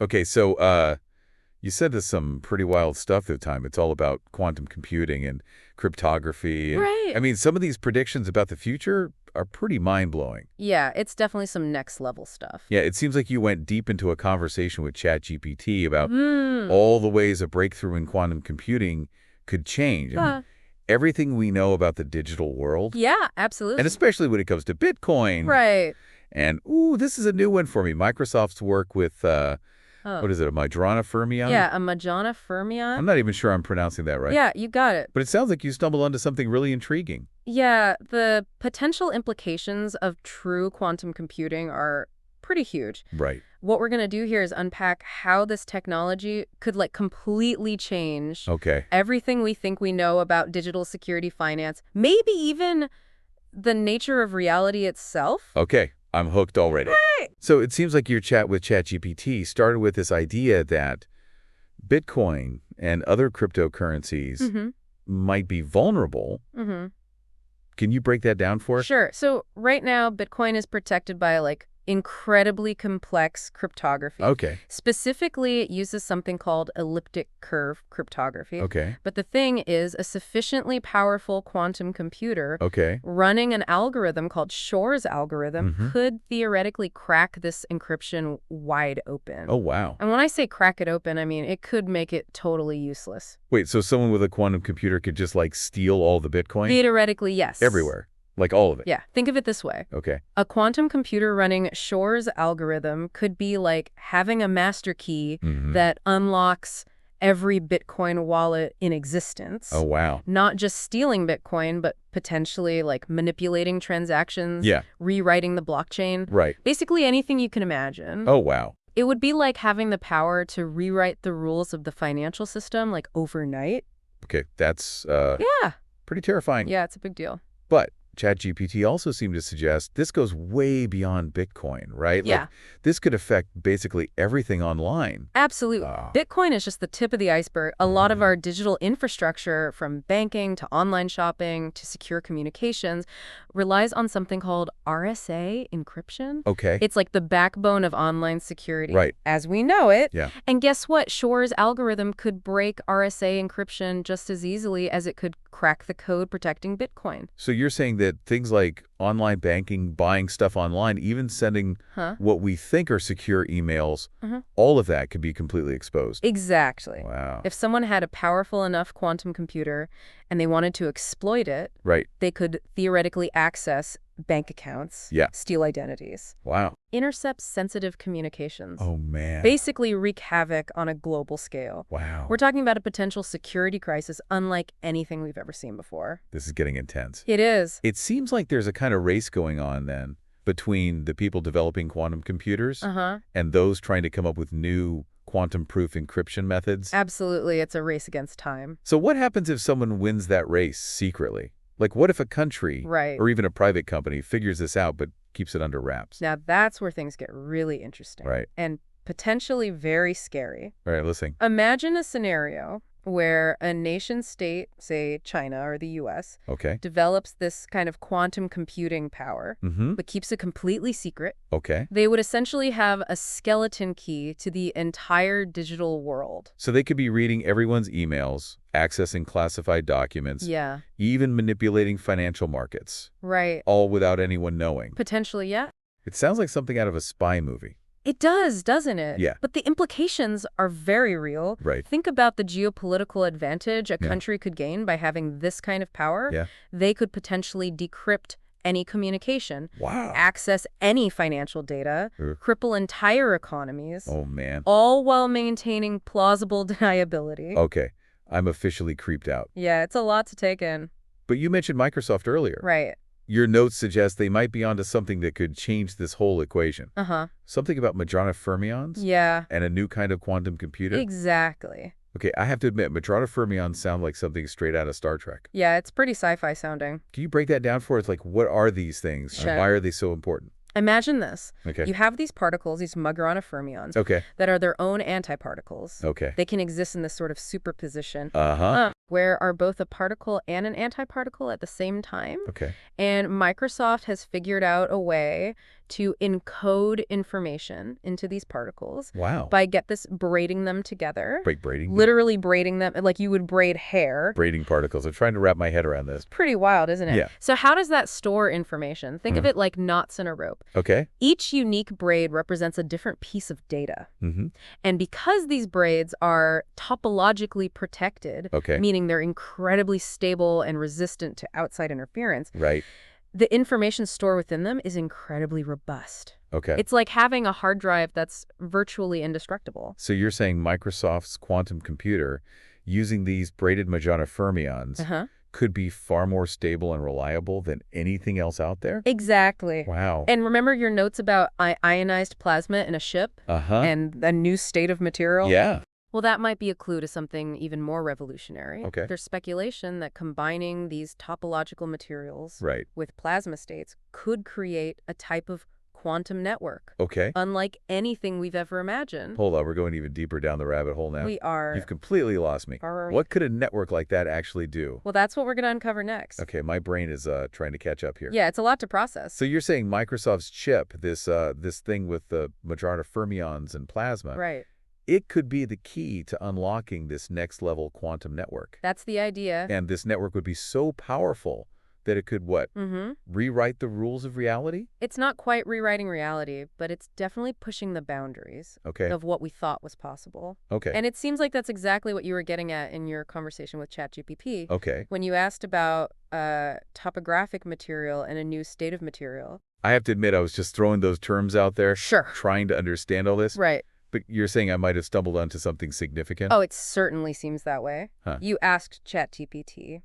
Okay, so you said there's some pretty wild stuff this time. It's all about quantum computing and cryptography. And Right. I mean, some of these predictions about the future are pretty mind-blowing. Yeah, it's definitely some next level stuff. Yeah, it seems like you went deep into a conversation with ChatGPT about Hmm. all the ways a breakthrough in quantum computing could change. I mean, everything we know about the digital world, Yeah, and absolutely. especially when it comes to Bitcoin. Right. And, ooh, this is a new one for me. Microsoft's work with, Oh. what is it, a Majorana fermion? Yeah, a Majorana fermion. I'm not even sure I'm pronouncing that right. Yeah, you got it. But it sounds like you stumbled onto something really intriguing. Yeah, the potential implications of true quantum computing are pretty huge. Right. What we're going to do here is unpack how this technology could completely change Okay. everything we think we know about digital security finance, maybe even the nature of reality itself. Okay. I'm hooked already. Right. So it seems like your chat with ChatGPT started with this idea that Bitcoin and other cryptocurrencies Mm-hmm. might be vulnerable. Mm-hmm. Can you break that down for us? Sure. So right now, Bitcoin is protected by incredibly complex cryptography. Okay. Specifically, it uses something called elliptic curve cryptography. Okay. But the thing is, a sufficiently powerful quantum computer Okay. running an algorithm called Shor's algorithm Mhm. could theoretically crack this encryption wide open. Oh, wow. And when I say crack it open, I mean it could make it totally useless. Wait, so someone with a quantum computer could just, steal all the Bitcoin? Theoretically, yes. Everywhere. Like all of it? Yeah, think of it this way. Okay. A quantum computer running Shor's algorithm could be like having a master key Mhm. that unlocks every Bitcoin wallet in existence. Oh, wow. Not just stealing Bitcoin, but potentially manipulating transactions, Yeah. rewriting the blockchain. Right. Basically anything you can imagine. Oh, wow. It would be like having the power to rewrite the rules of the financial system overnight. Okay, that's Yeah. pretty terrifying. Yeah, it's a big deal. But ChatGPT also seemed to suggest this goes way beyond Bitcoin, right? Yeah. This could affect basically everything online. Absolutely. Ah. Bitcoin is just the tip of the iceberg. A lot of our digital infrastructure, from banking to online shopping to secure communications, relies on something called RSA encryption. Okay. It's like the backbone of online security, Right. as we know it. Yeah. And guess what? Shor's algorithm could break RSA encryption just as easily as it could crack the code protecting Bitcoin. So you're saying that things like online banking, buying stuff online, even sending what we think are secure emails, all of that could be completely exposed. Exactly. Wow. If someone had a powerful enough quantum computer and they wanted to exploit it, Right. they could theoretically access bank accounts, Yeah. steal identities, Wow. intercept sensitive communications, Oh, man. basically wreak havoc on a global scale. Wow. We're talking about a potential security crisis unlike anything we've ever seen before. This is getting intense. It is. It seems like there's a kind of race going on then between the people developing quantum computers and those trying to come up with new quantum-proof encryption methods. Absolutely. It's a race against time. So what happens if someone wins that race secretly? What if a country Right. or even a private company figures this out but keeps it under wraps? Now that's where things get really interesting. Right. And potentially very scary. All right, listen. Imagine a scenario where a nation state, say China or the US, Okay. develops this kind of quantum computing power, Mm-hmm. but keeps it completely secret. Okay. They would essentially have a skeleton key to the entire digital world. So they could be reading everyone's emails, accessing classified documents, Yeah, even manipulating financial markets, right. all without anyone knowing. Potentially, yeah. It sounds like something out of a spy movie. It does, doesn't it? Yeah. But the implications are very real. Right. Think about the geopolitical advantage a Yeah. country could gain by having this kind of power. Yeah. They could potentially decrypt any communication, Wow. access any financial data, cripple entire economies, Oh, man. all while maintaining plausible deniability. Okay. I'm officially creeped out. Yeah, it's a lot to take in. But you mentioned Microsoft earlier. Right. Your notes suggest they might be onto something that could change this whole equation. Uh-huh. Something about Majorana fermions? Yeah. And a new kind of quantum computer? Exactly. Okay, I have to admit, Majorana fermions sound like something straight out of Star Trek. Yeah, it's pretty sci-fi sounding. Can you break that down for us? What are these things? Sure. And why are they so important? Imagine this. Okay. You have these particles, these Majorana fermions, Okay. that are their own antiparticles. Okay. They can exist in this sort of superposition, Uh-huh. where are both a particle and an antiparticle at the same time. Okay. And Microsoft has figured out a way to encode information into these particles Wow. by, get this, braiding them together. Braiding? Literally braiding them, like you would braid hair. Braiding particles. I'm trying to wrap my head around this. Pretty wild, isn't it? Yeah. So how does that store information? Think of it like knots in a rope. Okay. Each unique braid represents a different piece of data. Mm-hmm. And because these braids are topologically protected, Okay. meaning they're incredibly stable and resistant to outside interference, Right. the information stored within them is incredibly robust. Okay. It's like having a hard drive that's virtually indestructible. So you're saying Microsoft's quantum computer, using these braided Majorana fermions, could be far more stable and reliable than anything else out there? Exactly. Wow. And remember your notes about ionized plasma in a ship? And a new state of material? Yeah. Well, that might be a clue to something even more revolutionary. Okay. There's speculation that combining these topological materials with plasma states could create a type of quantum network. Okay. Unlike anything we've ever imagined. Hold on, we're going even deeper down the rabbit hole now. We are. You've completely lost me. What could a network like that actually do? Well, that's what we're going to uncover next. Okay, my brain is trying to catch up here. Yeah, it's a lot to process. So you're saying Microsoft's chip, this thing with the Majorana fermions and plasma, Right. it could be the key to unlocking this next level quantum network. That's the idea. And this network would be so powerful that it could, what, rewrite the rules of reality? It's not quite rewriting reality, but it's definitely pushing the boundaries of what we thought was possible. Okay. And it seems like that's exactly what you were getting at in your conversation with ChatGPT. Okay. When you asked about topographic material and a new state of material. I have to admit, I was just throwing those terms out there. Sure. Trying to understand all this. Right. But you're saying I might have stumbled onto something significant? Oh, it certainly seems that way. You asked ChatGPT,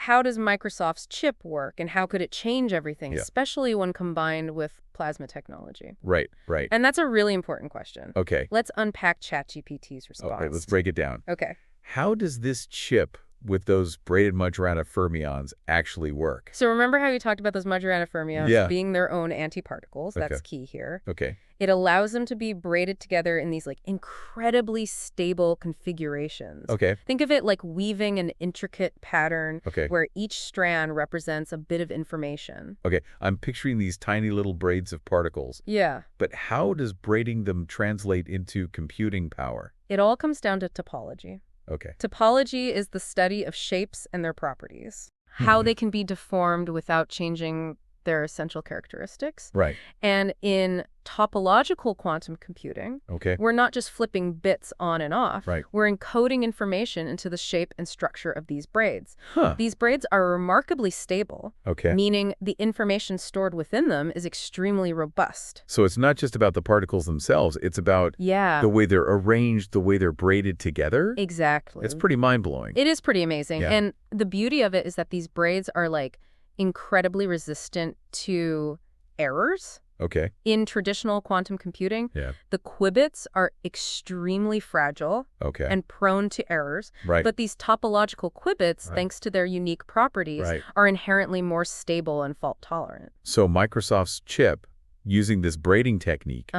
how does Microsoft's chip work and how could it change everything, especially when combined with plasma technology? Right, right. And that's a really important question. Okay. Let's unpack ChatGPT's response. All right, let's break it down. Okay. How does this chip with those braided Majorana fermions actually work? So remember how we talked about those Majorana fermions being their own antiparticles? That's key here. Okay. It allows them to be braided together in these like incredibly stable configurations. Okay. Think of it like weaving an intricate pattern where each strand represents a bit of information. Okay. I'm picturing these tiny little braids of particles. Yeah. But how does braiding them translate into computing power? It all comes down to topology. Okay. Topology is the study of shapes and their properties, how they can be deformed without changing their essential characteristics. Right. And in topological quantum computing, we're not just flipping bits on and off. Right. We're encoding information into the shape and structure of these braids. Huh. These braids are remarkably stable, Okay. meaning the information stored within them is extremely robust. So it's not just about the particles themselves. It's about the way they're arranged, the way they're braided together. Exactly. It's pretty mind-blowing. It is pretty amazing. Yeah. And the beauty of it is that these braids are like incredibly resistant to errors. Okay. In traditional quantum computing, Yeah. the qubits are extremely fragile and prone to errors. Right. But these topological qubits, thanks to their unique properties, are inherently more stable and fault-tolerant. So Microsoft's chip, using this braiding technique,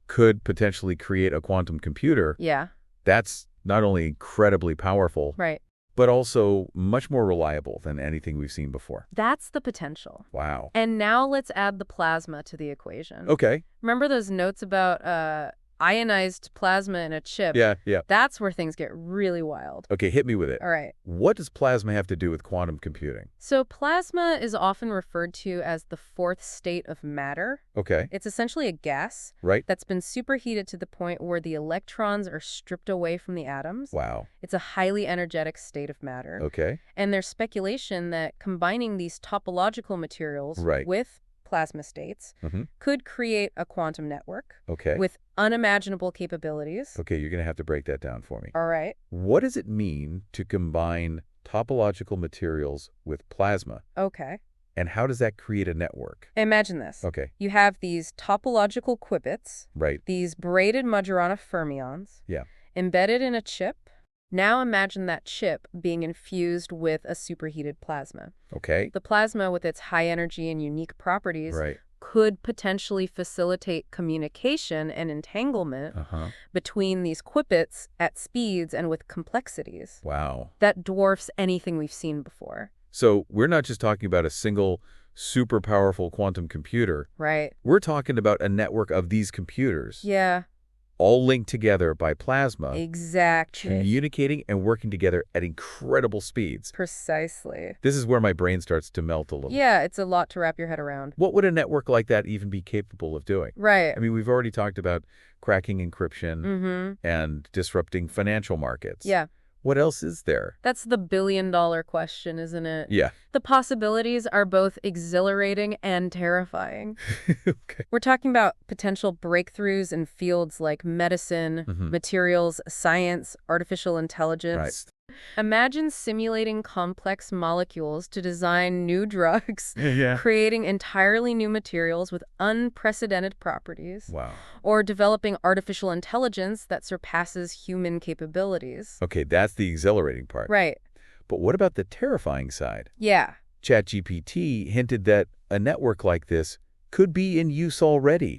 could potentially create a quantum computer that's not only incredibly powerful, but also much more reliable than anything we've seen before. That's the potential. Wow. And now let's add the plasma to the equation. Okay. Remember those notes about ionized plasma in a chip? Yeah, yeah. That's where things get really wild. Okay, hit me with it. All right. What does plasma have to do with quantum computing? So plasma is often referred to as the fourth state of matter. Okay. It's essentially a gas that's been superheated to the point where the electrons are stripped away from the atoms. Wow. It's a highly energetic state of matter. Okay. And there's speculation that combining these topological materials with plasma states could create a quantum network with unimaginable capabilities. Okay, you're going to have to break that down for me. All right. What does it mean to combine topological materials with plasma? Okay. And how does that create a network? Imagine this. Okay. You have these topological qubits, Right. these braided Majorana fermions, Yeah. embedded in a chip. Now imagine that chip being infused with a superheated plasma. Okay. The plasma, with its high energy and unique properties, could potentially facilitate communication and entanglement between these qubits at speeds and with complexities Wow. that dwarfs anything we've seen before. So we're not just talking about a single super powerful quantum computer. Right. We're talking about a network of these computers. Yeah. All linked together by plasma. Exactly. Communicating and working together at incredible speeds. Precisely. This is where my brain starts to melt a little. Yeah, it's a lot to wrap your head around. What would a network like that even be capable of doing? Right. I mean, we've already talked about cracking encryption and disrupting financial markets. Yeah. What else is there? That's the billion-dollar question, isn't it? Yeah. The possibilities are both exhilarating and terrifying. Okay. We're talking about potential breakthroughs in fields like medicine, materials, science, artificial intelligence. Right. Imagine simulating complex molecules to design new drugs, Yeah. creating entirely new materials with unprecedented properties. Wow. Or developing artificial intelligence that surpasses human capabilities. Okay, that's the exhilarating part. Right. But what about the terrifying side? Yeah. ChatGPT hinted that a network like this could be in use already,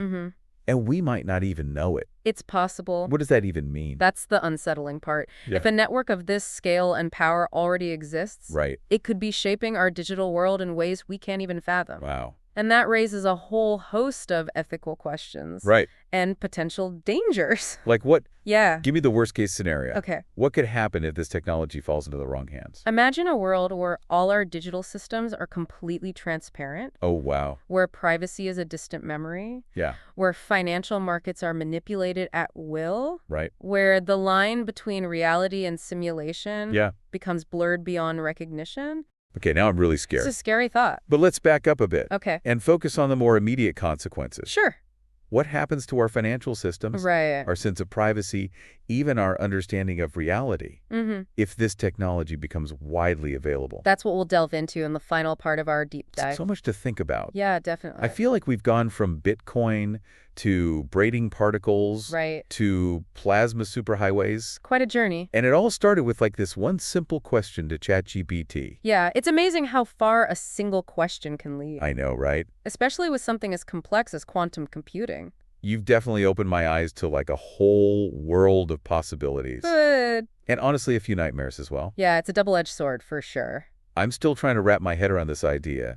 and we might not even know it. It's possible. What does that even mean? That's the unsettling part. Yeah. If a network of this scale and power already exists, Right. it could be shaping our digital world in ways we can't even fathom. Wow. And that raises a whole host of ethical questions. Right. And potential dangers. Like what? Yeah. Give me the worst case scenario. Okay. What could happen if this technology falls into the wrong hands? Imagine a world where all our digital systems are completely transparent, Oh, wow. where privacy is a distant memory, Yeah. where financial markets are manipulated at will, Right. where the line between reality and simulation Yeah. becomes blurred beyond recognition. Okay, now I'm really scared. It's a scary thought. But let's back up a bit. Okay. And focus on the more immediate consequences. Sure. What happens to our financial systems, Right. our sense of privacy, even our understanding of reality, if this technology becomes widely available? That's what we'll delve into in the final part of our deep dive. So much to think about. Yeah, definitely. I feel like we've gone from Bitcoin to braiding particles Right. to plasma superhighways. Quite a journey. And it all started with like this one simple question to ChatGPT. Yeah, it's amazing how far a single question can lead. I know, right? Especially with something as complex as quantum computing. You've definitely opened my eyes to like a whole world of possibilities. Good. And honestly, a few nightmares as well. Yeah, it's a double-edged sword for sure. I'm still trying to wrap my head around this idea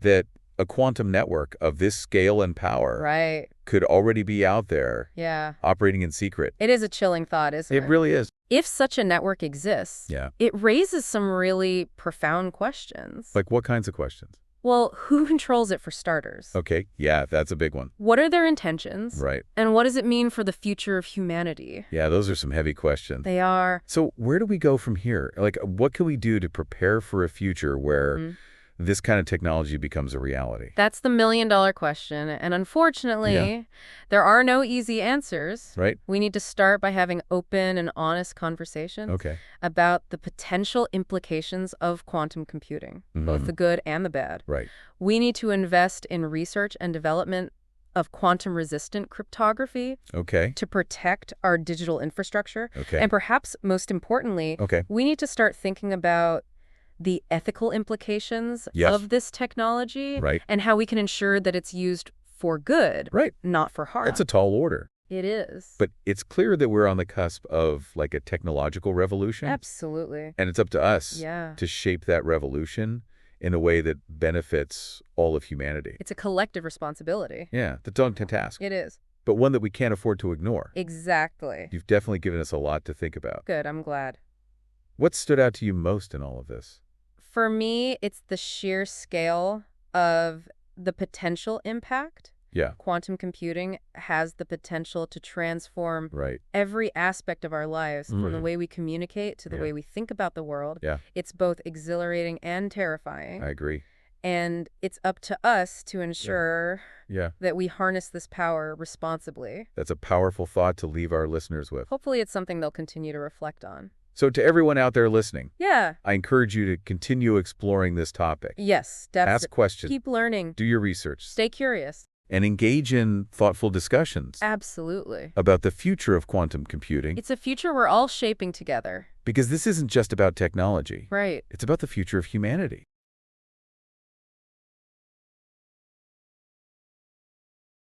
that a quantum network of this scale and power Right. could already be out there Yeah. operating in secret. It is a chilling thought, isn't it? It really is. If such a network exists, Yeah. it raises some really profound questions. Like what kinds of questions? Well, who controls it for starters? Okay, yeah, that's a big one. What are their intentions? Right. And what does it mean for the future of humanity? Yeah, those are some heavy questions. They are. So where do we go from here? Like, what can we do to prepare for a future where this kind of technology becomes a reality? That's the million-dollar question. And unfortunately, there are no easy answers. Right. We need to start by having open and honest conversations about the potential implications of quantum computing, both the good and the bad. Right. We need to invest in research and development of quantum-resistant cryptography to protect our digital infrastructure. And perhaps most importantly, we need to start thinking about the ethical implications of this technology and how we can ensure that it's used for good, not for harm. It's a tall order. It is. But it's clear that we're on the cusp of like a technological revolution. Absolutely. And it's up to us to shape that revolution in a way that benefits all of humanity. It's a collective responsibility. Yeah, the daunting task. It is. But one that we can't afford to ignore. Exactly. You've definitely given us a lot to think about. Good, I'm glad. What stood out to you most in all of this? For me, it's the sheer scale of the potential impact. Yeah. Quantum computing has the potential to transform every aspect of our lives, from the way we communicate to the way we think about the world. Yeah. It's both exhilarating and terrifying. I agree. And it's up to us to ensure that we harness this power responsibly. That's a powerful thought to leave our listeners with. Hopefully it's something they'll continue to reflect on. So to everyone out there listening, I encourage you to continue exploring this topic. Yes, definitely. Ask questions. Keep learning. Do your research. Stay curious. And engage in thoughtful discussions. Absolutely. About the future of quantum computing. It's a future we're all shaping together. Because this isn't just about technology. Right. It's about the future of humanity.